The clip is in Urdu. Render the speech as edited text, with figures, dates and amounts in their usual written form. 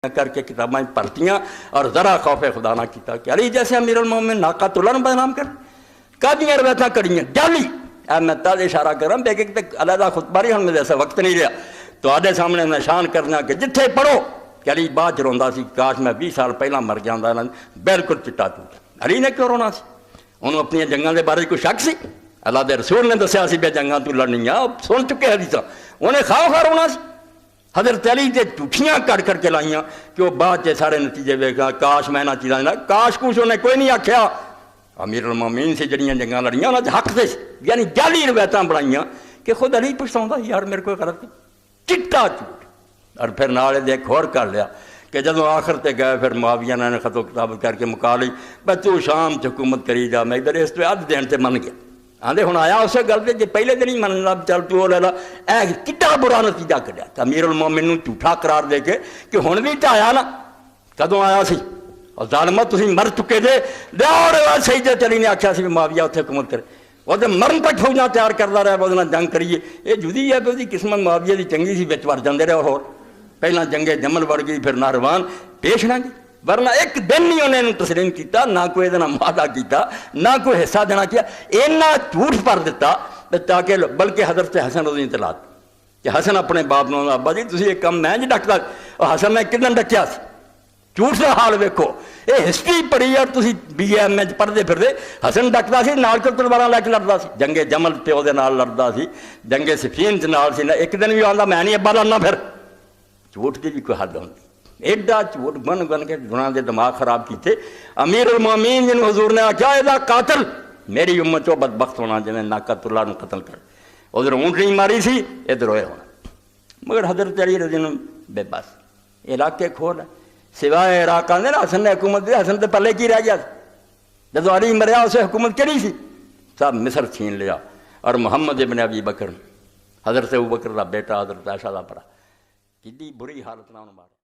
کر کے کتابیں پڑھتیاں اور ذرا خوف خدا نہ کیتا کہ علی جیسے امیر المومن ناقۃ اللہ نو بدنام کر کادیاں روایتاں کڑیاں جعلی میں تازہ اشارہ کر رہا ہوں بیک ایک علیحدہ خطبہ رہی ہوں میں جیسا وقت نہیں رہا تو آدھے سامنے نشان کرنا کہ جتھے پڑھو کہ علی بات چ سی کاش میں 20 سال پہلا مر جاندہ بالکل چٹا ٹوٹ علی نے کیوں رونا سی انہوں اپنی جنگاں دے بارے کوئی شک سی اللہ دے رسول نے دسیا سی بے جنگاں تو لڑنیاں سن چکے حدیثاں انہیں خواہ رونا سی حضرت علی تے جھوٹیاں کر کر کے لائیاں کہ وہ بعد چ سارے نتیجے ویکھا کاش میں نہ چیزاں نہ کاش کچھ انہیں کوئی نہیں آکھیا امیر المومنین سے جڑیاں جنگاں لڑیاں انہاں دے حق سے یعنی جعلی روایتاں بنائیاں کہ خود علی پچھتاوندا یار میرے کوئی غلط نہیں چٹا جھوٹ اور پھر نال دے ایک اور کر لیا کہ جدوں آخر تے گئے پھر معاویہ نے خط و کتابت کر کے مکا لی بس تو شام چ حکومت کری جا میں ادھر اس تو اد دین تے من گیا آندے ہن آیا اسے گل تے جے پہلے دن ہی من لا چل تو لے لا اے کڈا برا نتیجہ کڈیا امیر المومنین نوں جھوٹا قرار دے کے کہ ہن بھی تے آیا نا کدوں آیا سی اور ظالمہ تسی مر چکے جے اور سیدہ علی نے آکھیا سی معاویہ اوتھے حکومت کرے وہ تے مرن تک فوجاں تیار کردا رہا وہ جنگ کریے اے جدی ہے کہ قسمت معاویہ دی چنگی سی وچ وڑ جاندے رہے اور پہلا جنگ جمل بڑھ گئی پھر ناروان پیش نہ گئی ورنہ ایک دن نہیں انہیں تسلیم کیتا نہ کوئی ادنا معاہدہ کیتا نہ کوئی حصہ دینا کیا اینا جھوٹ پر دیتا تاکہ بلکہ حضرت حسن رضی اطلاع کہ حسن اپنے باپ نو ابا جی تسی ایک کم میں جی ڈکتا اور حسن نے کدن ڈکیا سی جھوٹ سے حال ویکھو اے ہسٹری پڑھی اور تسی بی ایم میں پڑھتے پھر دے حسن ڈکتا سی نال کے تلواراں لے کے لڑدا سی جنگ جمل پیو دے نال لڑدا سی جنگ صفین دے نال سی ایک دن بھی آندا میں نہیں ابا لڑنا پھر جھوٹ دی بھی کوئی حد ہوندی ایڈا جھوٹ بن بن کے گناہ دے دماغ خراب کیتے امیر المومنین جن حضور نے آکھیا اے دا قاتل میری امت چو بدبخت ہونا جنہیں ناقۃ اللہ نے قتل کر ادھر اونٹنی ماری سی ادھر ہوئے ہونا مگر حضرت علی رضی اللہ بے بس علاقے کھول ہے سوائے عراق آندے نا حسن نے حکومت دی حسن تے پلے کی رہ گیا جدو علی مریا اسے حکومت کری سی سب مصر چھین لیا اور محمد ابن ابی بکر حضرت ابو بکر دا بیٹا حضرت عائشہ دا پڑا کتنی بری حالت نہ مارا